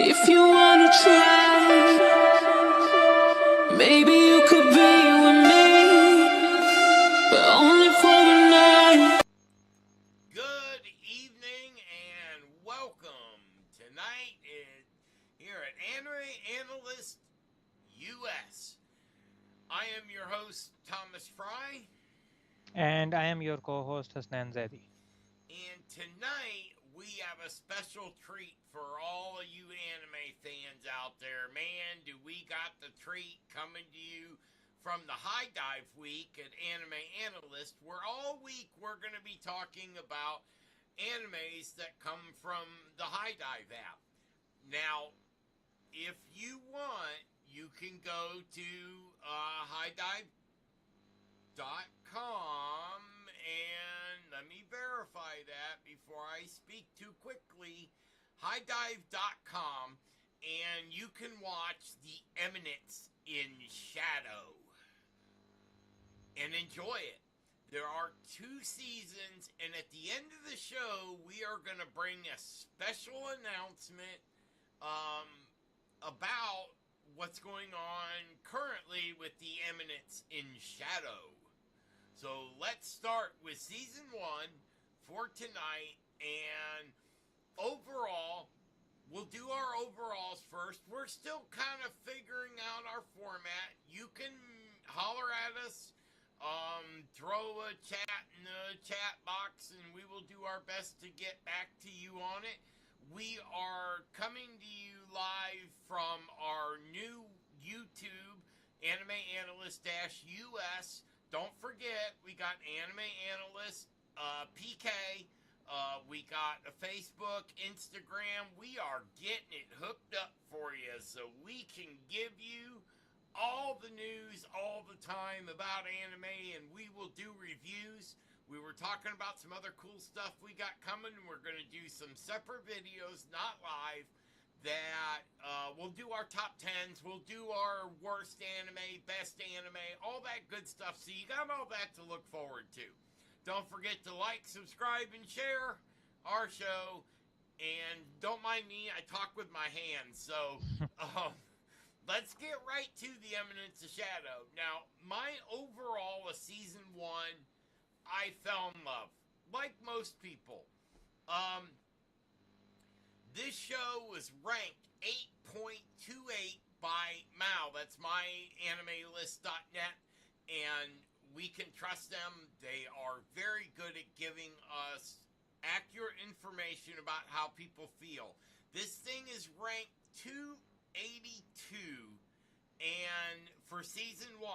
If you wanna try, maybe you could be with me, but only for the night. Good evening and welcome tonight here at Analyst US. I am your host, Thomas Fry, And I am your co-host Hasnan Zaidi. and tonight we have a special treat for all of you anime fans out there. Man, do we got the treat coming to you from the High Dive Week at Anime Analyst, where all week we're going to be talking about animes that come from the High Dive app. Now, if you want, you can go to highdive.com, and let me verify that before I speak too quickly. Highdive.com, and you can watch the Eminence in shadow and enjoy it. There are 2 seasons, and at the end of the show, we are going to bring a special announcement about what's going on currently with the Eminence in shadow. So let's start with season 1 for tonight, and overall, we'll do our overalls first. We're still kind of figuring out our format. You can holler at us. Throw a chat in the chat box, and we will do our best to get back to you on it. We are coming to you live from our new YouTube, Anime Analyst-US. Don't forget, we got Anime Analyst, PK. We got a Facebook, Instagram. We are getting it hooked up for you so we can give you all the news all the time about anime, and we will do reviews. We were talking about some other cool stuff we got coming, and we're going to do some separate videos, not live, that we'll do our top 10s, we'll do our worst anime, best anime, all that good stuff. So you got all that to look forward to. Don't forget to like, subscribe, and share our show. And don't mind me, I talk with my hands. So let's get right to the Eminence of Shadow. Now, my overall of season 1, I fell in love, like most people. This show was ranked 8.28 by Mao. That's myanimelist.net, and we can trust them. They are very good at giving us accurate information about how people feel. This thing is ranked 282, and for season 1,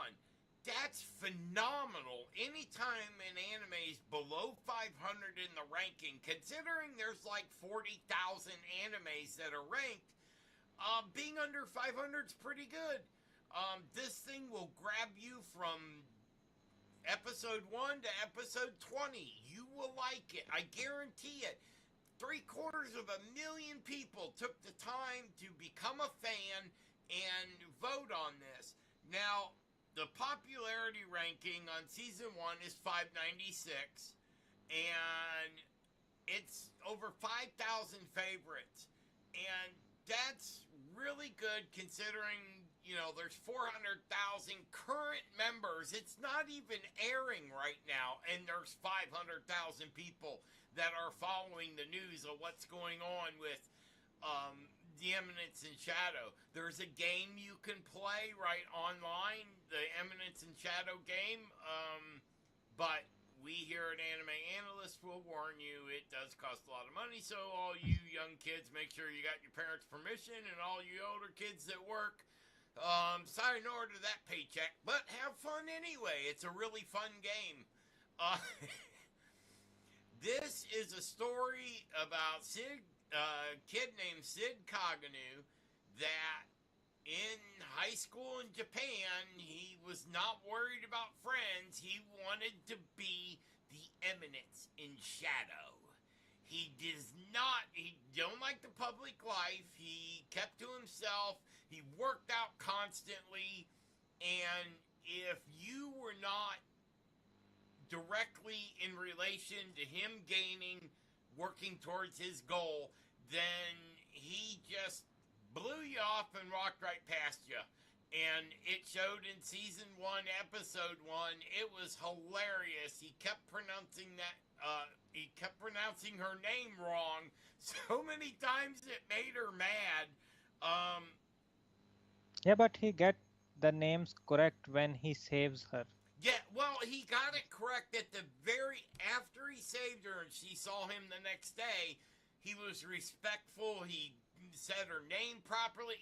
that's phenomenal. Anytime an anime is below 500 in the ranking, considering there's like 40,000 animes that are ranked, being under 500 is pretty good. This thing will grab you from episode 1 to episode 20. You will like it. I guarantee it. 750,000 people took the time to become a fan and vote on this. Now, the popularity ranking on season 1 is 596, and it's over 5,000 favorites. And that's really good considering, there's 400,000 current members. It's not even airing right now, and there's 500,000 people that are following the news of what's going on with the Eminence in Shadow. There's a game you can play right online, the Eminence in Shadow game, but we here at Anime Analyst will warn you it does cost a lot of money, so all you young kids, make sure you got your parents' permission, and all you older kids that work, sign over to that paycheck, but have fun anyway. It's a really fun game. This is a story about a kid named Sid Kaganu that in high school in Japan, he was not worried about friends. He wanted to be the Eminence in shadow. He don't like the public life. He kept to himself. He worked out constantly. And if you were not directly in relation to him working towards his goal, then he just off and walked right past you. And it showed in season 1, episode 1. It was hilarious. He kept pronouncing her name wrong so many times it made her mad. Yeah, but he get the names correct when he saves her. Yeah, well, he got it correct at the very after he saved her and she saw him the next day. He was respectful. He said her name properly.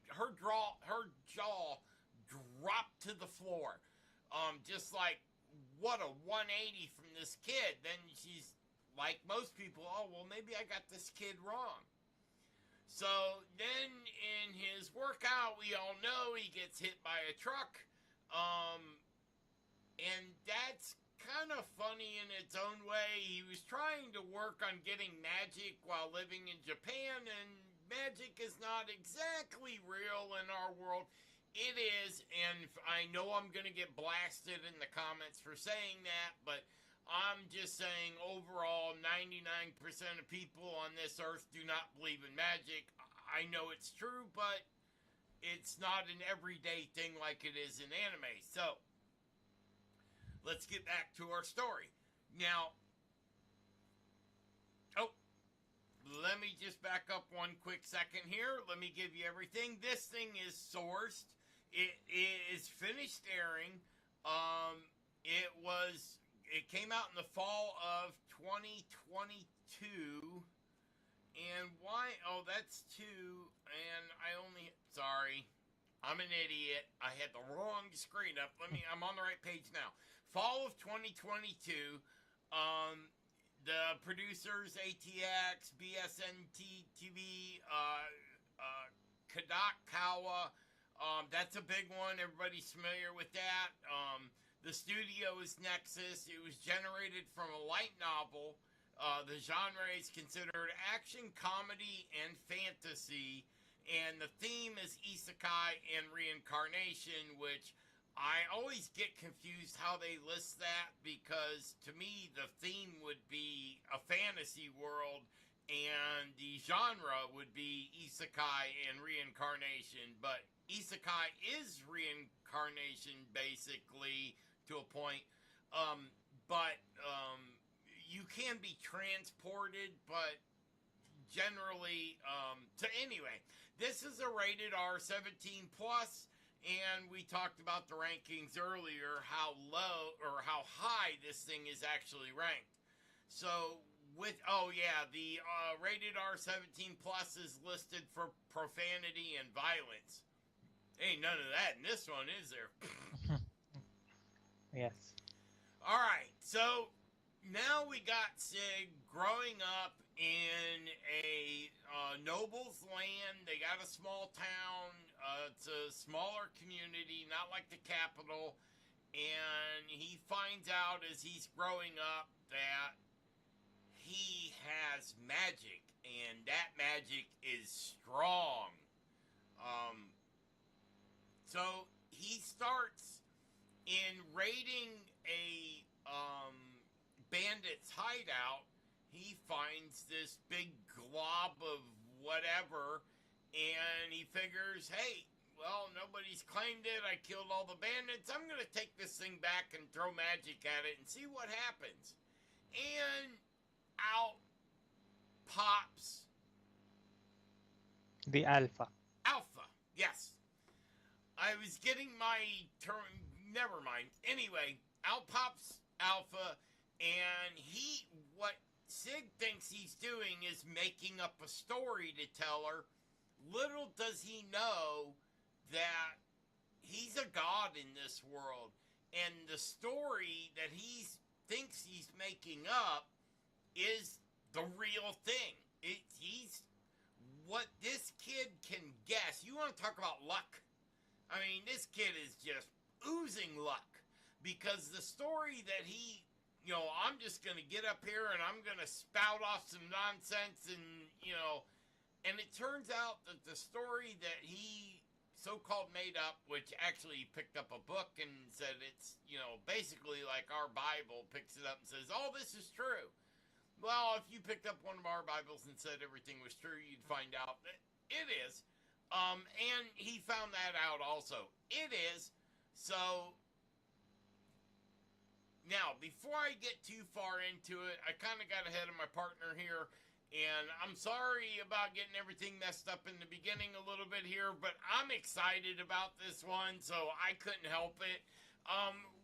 Her jaw dropped to the floor. Just like, what a 180 from this kid. Then she's like most people, oh, well, maybe I got this kid wrong. So then in his workout, we all know he gets hit by a truck. And that's kind of funny in its own way. He was trying to work on getting magic while living in Japan, and magic is not exactly real in our world. It is, and I know I'm going to get blasted in the comments for saying that, but I'm just saying overall 99% of people on this earth do not believe in magic. I know it's true, but it's not an everyday thing like it is in anime. So, let's get back to our story. Now, let me just back up one quick second here. Let me give you everything. This thing is sourced. It is finished airing. It came out in the fall of 2022. And why? Oh, that's 2. And sorry. I'm an idiot. I had the wrong screen up. I'm on the right page now. Fall of 2022. The producers, ATX, BSNT TV, Kadakawa. That's a big one. Everybody's familiar with that. The studio is Nexus. It was generated from a light novel. The genre is considered action, comedy, and fantasy. And the theme is isekai and reincarnation, which I always get confused how they list that, because to me the theme would be a fantasy world and the genre would be isekai and reincarnation. But isekai is reincarnation basically to a point. But you can be transported, but generally, so anyway, this is a rated R 17 plus, and we talked about the rankings earlier, how low or how high this thing is actually ranked. So the rated R 17 plus is listed for profanity and violence. Ain't none of that in this one, is there? Yes. All right, so now we got Sig growing up in a noble's land. They got a small town. It's a smaller community, not like the capital. And he finds out as he's growing up that he has magic, and that magic is strong. So he starts in raiding a bandit's hideout. He finds this big glob of whatever, and he figures, hey, well, nobody's claimed it. I killed all the bandits. I'm going to take this thing back and throw magic at it and see what happens. And out pops The Alpha. Alpha. Yes. I was getting my term. Never mind. Anyway, out pops Alpha, and what Sig thinks he's doing is making up a story to tell her. Little does he know that he's a god in this world, and the story that he thinks he's making up is the real thing. He's what this kid can guess. You want to talk about luck? I mean, this kid is just oozing luck, because the story that I'm just going to get up here and I'm going to spout off some nonsense and it turns out that the story that he so-called made up, which actually he picked up a book and said it's, basically like our Bible, picks it up and says, oh, this is true. Well, if you picked up one of our Bibles and said everything was true, you'd find out that it is. And he found that out also. It is. So now, before I get too far into it, I kind of got ahead of my partner here, and I'm sorry about getting everything messed up in the beginning a little bit here, but I'm excited about this one, so I couldn't help it.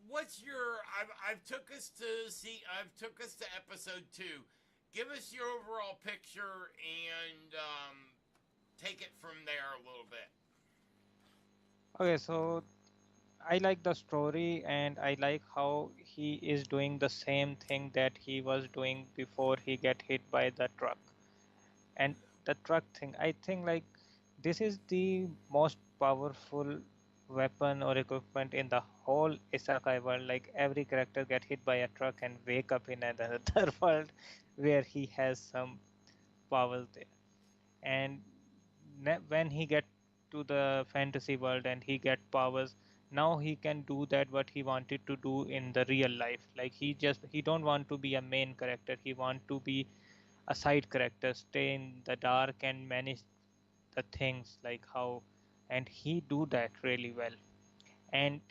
What's your? I've took us to see. I've took us to episode 2. Give us your overall picture and take it from there a little bit. Okay, so I like the story and I like how he is doing the same thing that he was doing before he get hit by the truck. And the truck thing, I think like this is the most powerful weapon or equipment in the whole isekai world. Like every character get hit by a truck and wake up in another world where he has some powers there. And when he get to the fantasy world and he get powers, now he can do that what he wanted to do in the real life. Like he don't want to be a main character, he want to be a side character, stay in the dark and manage the things like how, and he do that really well. And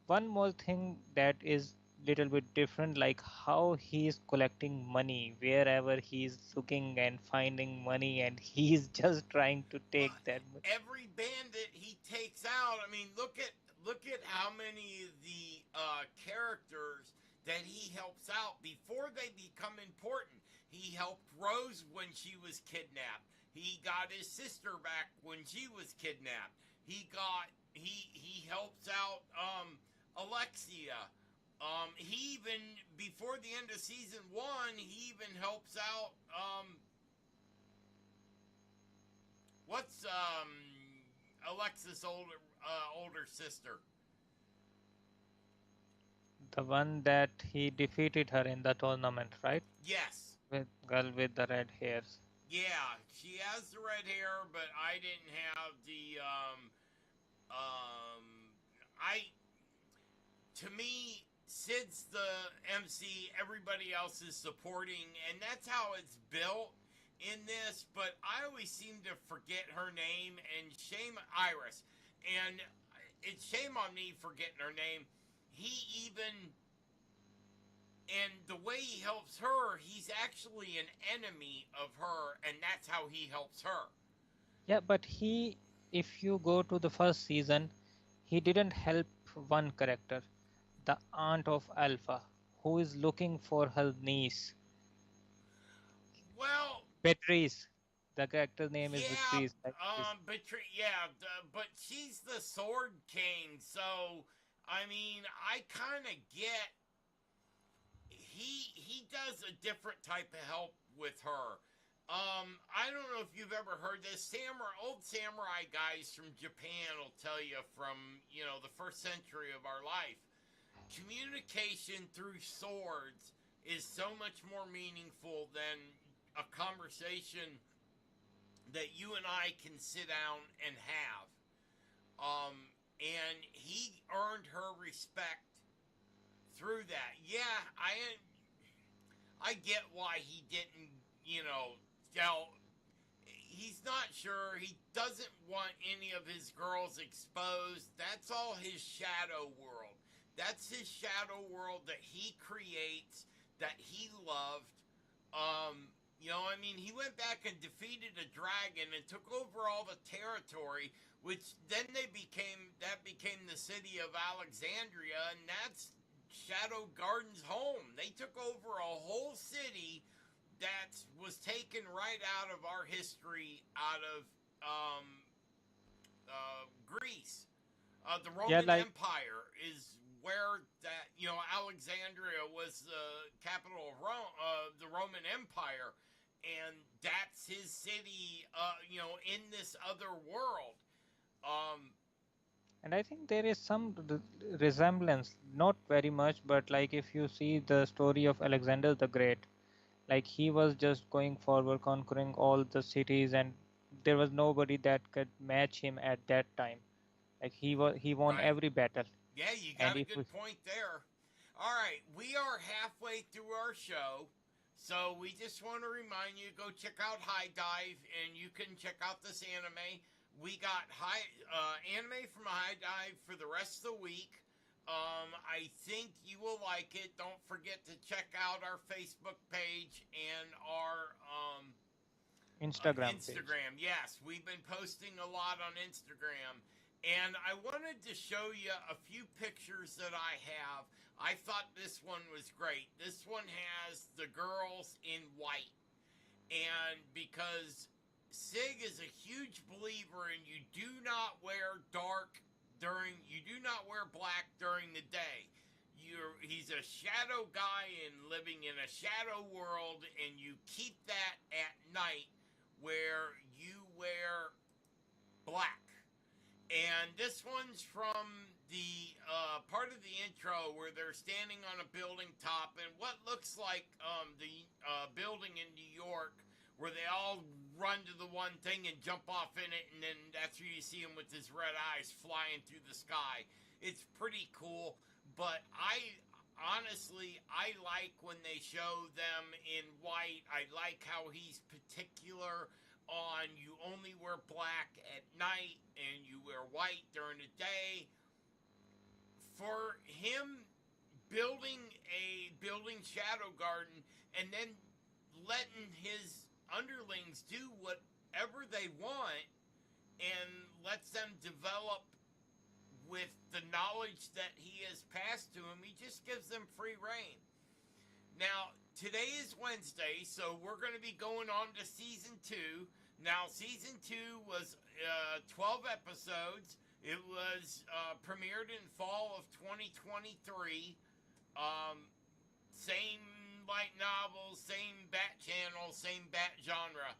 one more thing that is little bit different, like how he is collecting money wherever he is looking and finding money, and he is just trying to Well, take that every bandit he takes out. I mean, look at how many of the characters that he helps out before they become important. He helped Rose when she was kidnapped. He got his sister back when she was kidnapped. He helps out Alexia. He even before the end of season 1, he even helps out what's Alexa's older sister? the one that he defeated her in the tournament, right? Yes. With girl with the red hairs. Yeah, she has the red hair, but I didn't have the I to me Sid's the MC, everybody else is supporting, and that's how it's built in this, but I always seem to forget her name, and shame Iris. And it's shame on me forgetting her name. He even and the way he helps her, he's actually an enemy of her, and that's how he helps her. Yeah, but he, if you go to the first season, he didn't help one character, the aunt of Alpha, who is looking for her niece, Well, Beatrice. The character's name is yeah, Beatrice. Like this. but she's the Sword King, so I mean, I kind of get he does a different type of help with her. I don't know if you've ever heard this. Old samurai guys from Japan will tell you from the first century of our life. Communication through swords is so much more meaningful than a conversation that you and I can sit down and have. And he earned her respect through that. Yeah, I get why he didn't, tell. He's not sure. He doesn't want any of his girls exposed. That's all his shadow world. That's his shadow world that he creates, that he loved. I mean, he went back and defeated a dragon and took over all the territory, which then that became the city of Alexandria, and that's Shadow Garden's home. They took over a whole city that was taken right out of our history, out of Greece. The Yeah, Roman like Empire is where that Alexandria was the capital of Rome, the Roman Empire, and that's his city. In this other world. Um, and I think there is some resemblance, not very much, but like if you see the story of Alexander the Great, like he was just going forward, conquering all the cities, and there was nobody that could match him at that time. Like he won right. every battle. Yeah, you And got a if we, good point there. All right, we are halfway through our show, so we just want to remind you go check out High Dive, and you can check out this anime. We got anime from High Dive for the rest of the week. I think you will like it. Don't forget to check out our Facebook page and our Instagram page. Instagram. Yes, we've been posting a lot on Instagram. And I wanted to show you a few pictures that I have. I thought this one was great. This one has the girls in white. And because Sig is a huge believer in you do not wear you do not wear black during the day. He's a shadow guy and living in a shadow world, and you keep that at night where you wear black. And this one's from the part of the intro where they're standing on a building top and what looks like the building in New York where they all run to the one thing and jump off in it, and then that's where you see him with his red eyes flying through the sky. It's pretty cool, but I like when they show them in white. I like how he's particular on you only wear black at night and you wear white during the day. For him building shadow garden and then letting his underlings do whatever they want and lets them develop with the knowledge that he has passed to him, he just gives them free reign. Now, today is Wednesday, so we're going to be going on to season 2. Now, season 2 was 12 episodes. It was premiered in fall of 2023. Same light novel, same bat channel, same bat genre.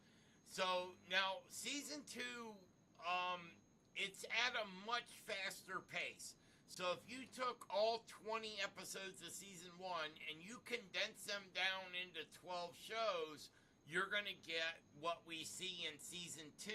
So now season 2, it's at a much faster pace. So if you took all 20 episodes of season 1 and you condense them down into 12 shows, you're going to get what we see in season 2.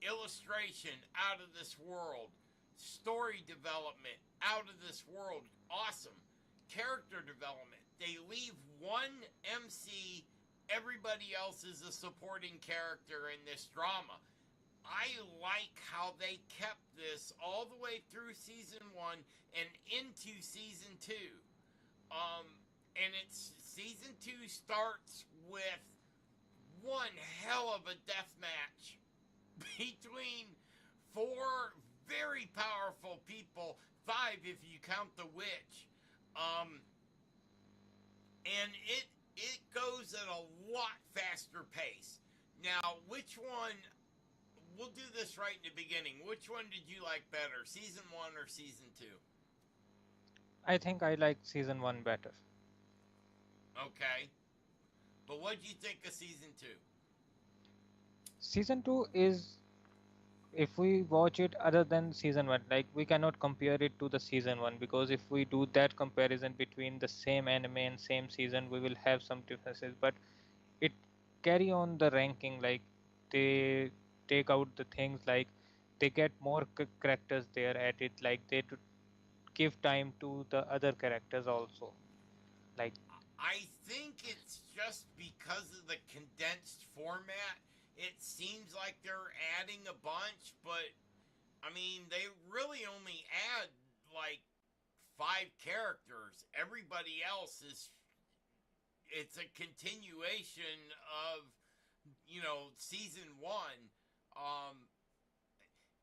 Illustration, out of this world. Story development, out of this world. Awesome. Character development. They leave one MC, everybody else is a supporting character in this drama. I like how they kept this all the way through season 1 and into season 2. And season 2 starts with one hell of a death match between 4 very powerful people, 5 if you count the witch. And it goes at a lot faster pace. Now, which one? We'll do this right in the beginning. Which one did you like better, season 1 or season 2? I think I like season 1 better. Okay. But what do you think of season 2? Season 2 is, if we watch it other than season 1, like we cannot compare it to the season 1, because if we do that comparison between the same anime and same season, we will have some differences. But it carry on the ranking, like they take out the things, like they get more characters there at it, like they give time to the other characters also, like I think it's just because of the condensed format. It seems like they're adding a bunch, but I mean, they really only add like 5 characters. Everybody else it's a continuation of, season 1.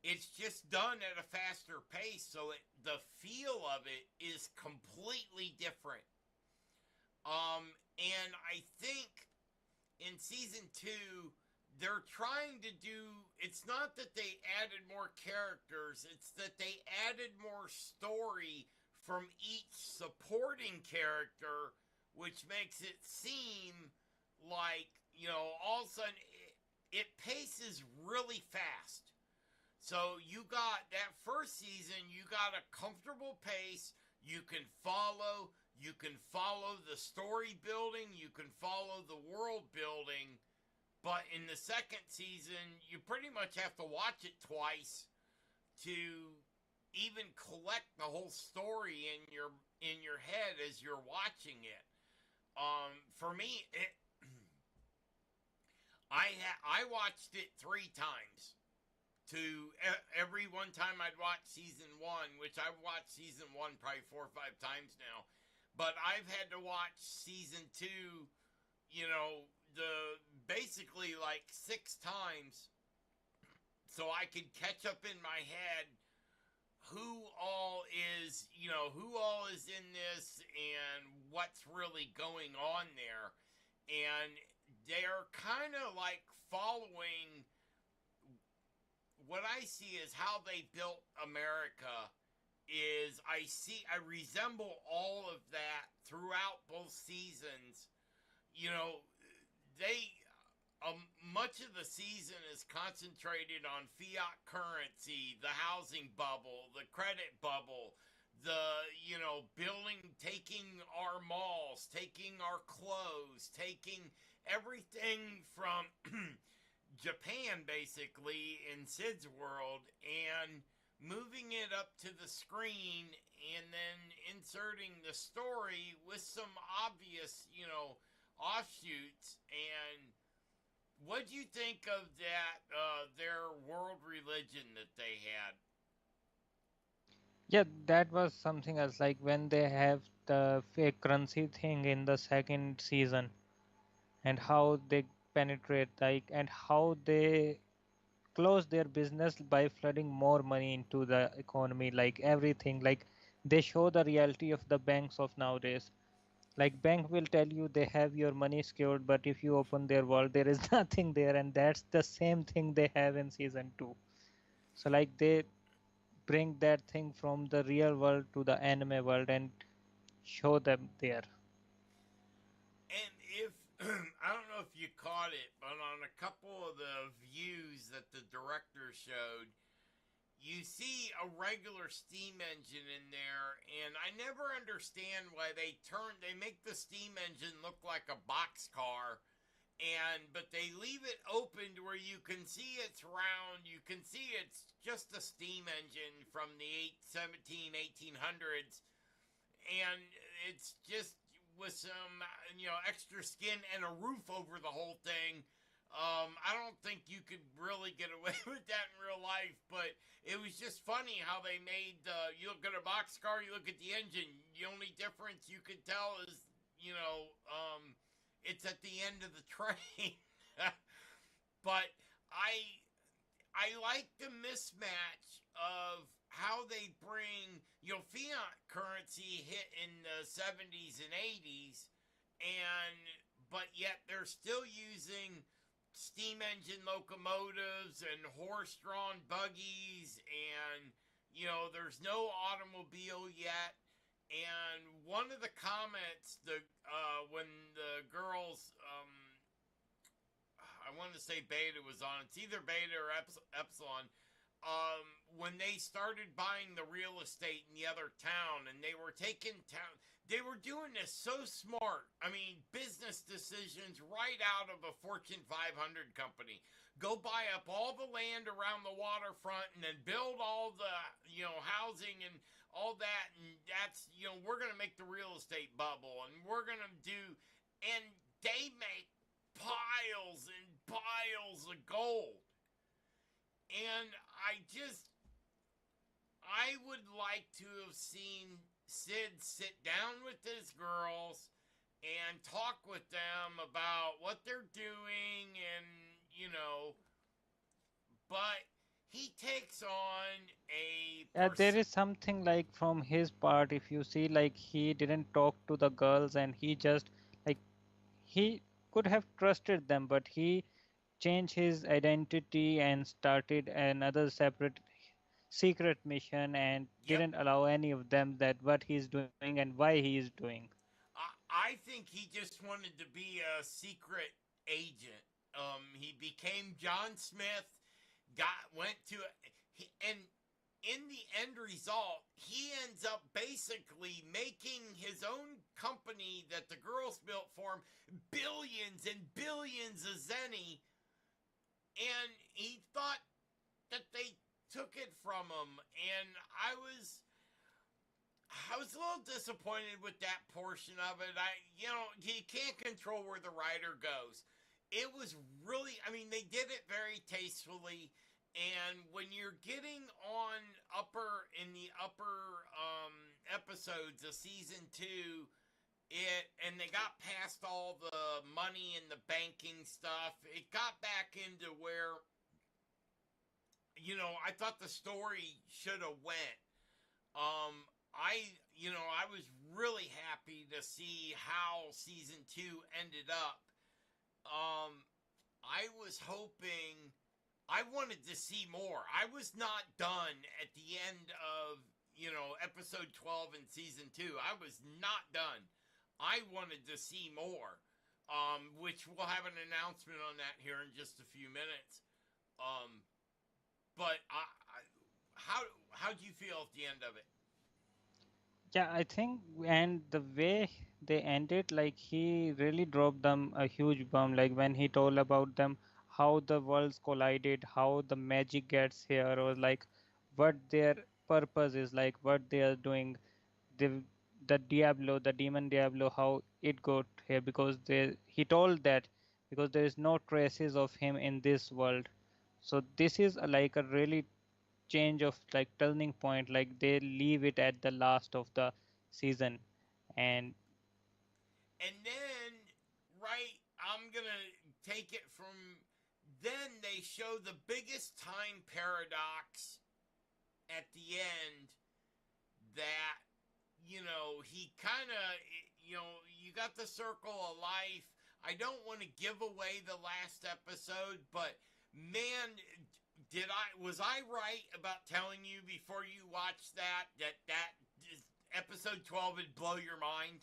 It's just done at a faster pace, so the feel of it is completely different. And I think in season 2, they're trying to it's not that they added more characters, it's that they added more story from each supporting character, which makes it seem like, all of a sudden it paces really fast. So you got that first season, you got a comfortable pace, you can follow the story building, you can follow the world building, but in the second season, you pretty much have to watch it twice to even collect the whole story in your head as you're watching it. For me, I watched it 3 times. every one time I'd watch season one, which I've watched season one probably 4 or 5 times now, but I've had to watch season two, the basically like 6 times so I could catch up in my head who all is in this and what's really going on there. And they're kind of like following what I see is how they built America is I resemble all of that throughout both seasons. You know, they much of the season is concentrated on fiat currency, the housing bubble, the credit bubble, building, taking our malls, taking our clothes, taking everything from Japan, basically, in Sid's world, and moving it up to the screen and then inserting the story with some obvious, offshoots. And what do you think of that, their world religion that they had? Yeah, that was something else. Like when they have the fake currency thing in the second season, and how they penetrate, like, and how they close their business by flooding more money into the economy, like everything. Like they show the reality of the banks of nowadays. Like bank will tell you they have your money secured, but if you open their wallet, there is nothing there, and that's the same thing they have in season 2. So like they bring that thing from the real world to the anime world and show them there. And if I don't know if you caught it, but on a couple of the views that the director showed, you see a regular steam engine in there, and I never understand why they make the steam engine look like a boxcar, but they leave it open to where you can see it's round, you can see it's just a steam engine from the 1800s, and it's just with some extra skin and a roof over the whole thing. I don't think you could really get away with that in real life, but it was just funny how they made. You look at a boxcar, you look at the engine. The only difference you could tell is, it's at the end of the train. But I like the mismatch of how they bring, fiat currency hit in the 70s and 80s, and but yet they're still using steam engine locomotives and horse-drawn buggies, and there's no automobile yet. And one of the comments, when the girls, I wanted to say Beta was on. It's either Beta or Epsilon. When they started buying the real estate in the other town, and they were taking town, they were doing this so smart. I mean, business decisions right out of a Fortune 500 company. Go buy up all the land around the waterfront, and then build all the housing and all that, and that's we're gonna make the real estate bubble, and we're gonna do, and they make piles and piles of gold. And I would like to have seen Sid sit down with his girls and talk with them about what they're doing, and, but he takes on a There is something like from his part, if you see, like he didn't talk to the girls, and he just like he could have trusted them, but he changed his identity and started another separate secret mission and Yep. didn't allow any of them that what he's doing and why he is doing. I think he just wanted to be a secret agent. He became John Smith, went to, and in the end result, he ends up basically making his own company that the girls built for him billions and billions of zenny, and he thought that they took it from him, and I was a little disappointed with that portion of it. You can't control where the writer goes. It was really, I mean, they did it very tastefully, And when you're getting on in the upper episodes of season two, and they got past all the money and the banking stuff, it got back into where, I thought the story should have went. I was really happy to see how season two ended up. Um, I was hoping, I wanted to see more. I was not done at the end of, episode 12 in season two. I was not done. I wanted to see more, which we'll have an announcement on that here in just a few minutes. But how do you feel at the end of it? Yeah, I think, and the way they ended, like he really dropped them a huge bomb. Like when he told about them how the worlds collided, how the magic gets here, or like what their purpose is, like what they are doing. The the Diablo, the demon Diablo, how it got here because he told that because there is no traces of him in this world. So this is like a really change of like turning point, like they leave it at the last of the season. And And then, right, I'm going to take it from then they show the biggest time paradox at the end that, he kind of, you got the circle of life. I don't want to give away the last episode, but man, was I right about telling you before you watched that episode 12 would blow your mind?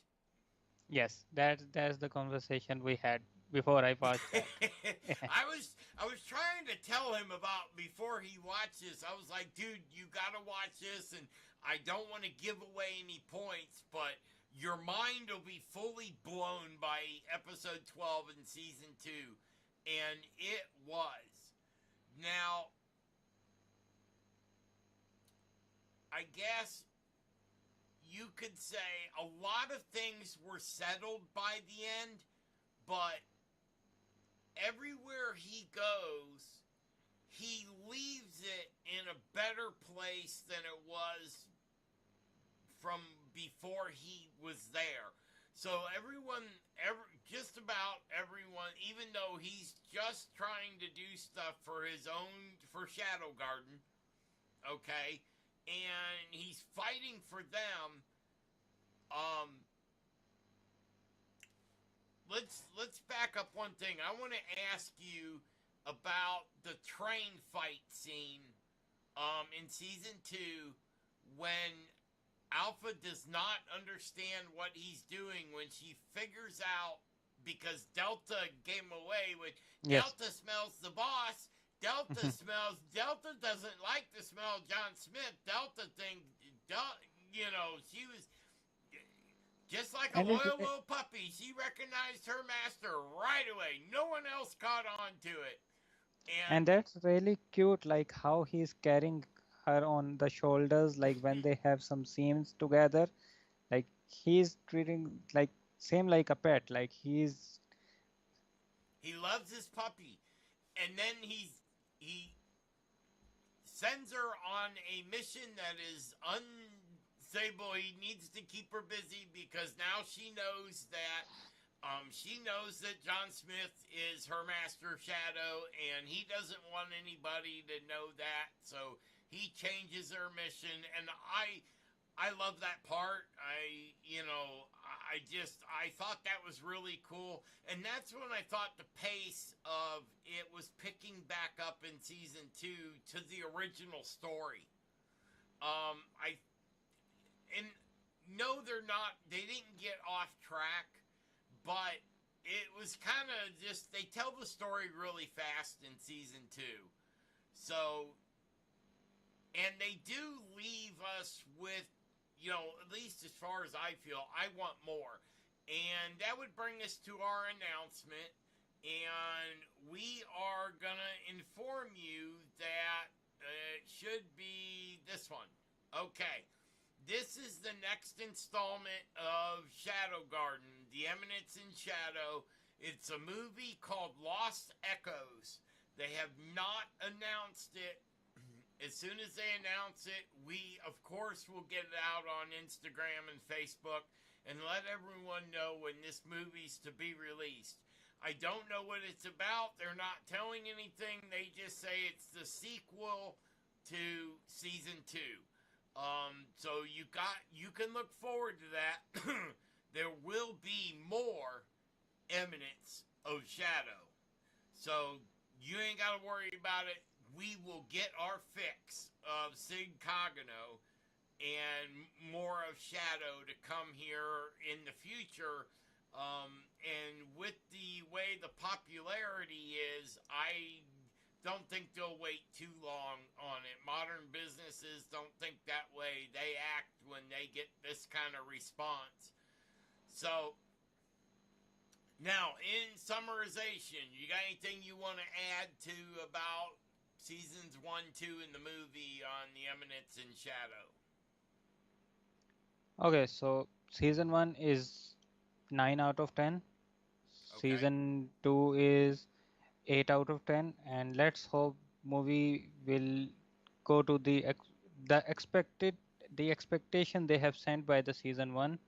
yes, that's the conversation we had before I watched that. I was trying to tell him about before he watched this. I was like, dude, you gotta watch this, and I don't want to give away any points, but your mind will be fully blown by episode 12 in season 2. And it was. Now, I guess you could say a lot of things were settled by the end, but everywhere he goes, he leaves it in a better place than it was from before he was there. So just about everyone, even though he's just trying to do stuff for his own, for Shadow Garden, okay, and he's fighting for them. Let's back up one thing. I want to ask you about the train fight scene in season 2 when Alpha does not understand what he's doing when she figures out because Delta gave him away with Yes. Delta smells the boss. Delta doesn't like the smell of John Smith. Delta think, she was just like a and it, loyal little puppy. She recognized her master right away. No one else caught on to it. And and that's really cute, like how he's carrying her on the shoulders, like when they have some scenes together, like he's treating like same like a pet, like he's he loves his puppy. And then he sends her on a mission that is unstable. He needs to keep her busy because now she knows that John Smith is her master shadow, and he doesn't want anybody to know that. So he changes her mission, and I love that part. I thought that was really cool. And that's when I thought the pace of it was picking back up in season 2 to the original story. I and no, they didn't get off track, but it was kind of just, they tell the story really fast in season 2. So, and they do leave us with, at least as far as I feel, I want more. And that would bring us to our announcement. And we are going to inform you that it should be this one. Okay. This is the next installment of Shadow Garden, The Eminence in Shadow. It's a movie called Lost Echoes They have not announced it. As soon as they announce it, we, of course, will get it out on Instagram and Facebook and let everyone know when this movie's to be released. I don't know what it's about. They're not telling anything. They just say it's the sequel to season 2. So you can look forward to that. There will be more Eminence of Shadow. So you ain't got to worry about it. We will get our fix of Sig Cogano and more of Shadow to come here in the future. And with the way the popularity is, I don't think they'll wait too long on it. Modern businesses don't think that way. They act when they get this kind of response. So, now, in summarization, you got anything you want to add to about seasons 1, 2 in the movie on the Eminence and Shadow? Okay, so season 1 is 9 out of 10. Okay. Season 2 is 8 out of 10, and let's hope movie will go to the expected the expectation they have sent by the season 1.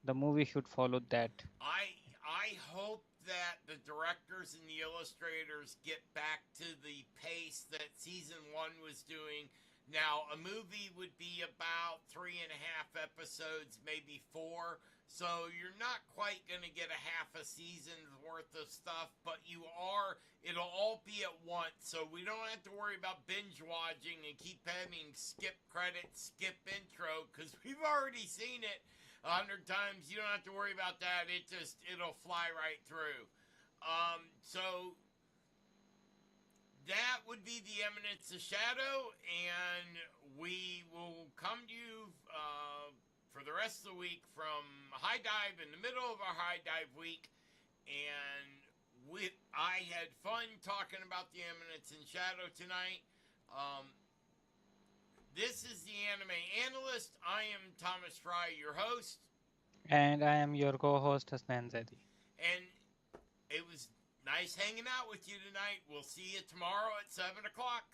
The movie should follow that. I hope that the directors and the illustrators get back to the pace that season 1 was doing. Now, a movie would be about 3.5 episodes, maybe 4. So you're not quite going to get a half a season's worth of stuff, but it'll all be at once. So we don't have to worry about binge watching and keep having skip credits, skip intro, because we've already seen it 100 times. You don't have to worry about that. It'll fly right through. So that would be the Eminence of Shadow, and we will come to you for the rest of the week from High Dive in the middle of our High Dive week. And I had fun talking about the Eminence and Shadow tonight. This is the Anime Analyst. I am Thomas Fry, your host. And I am your co-host Hasnan Zedi. And it was nice hanging out with you tonight. We'll see you tomorrow at 7 o'clock.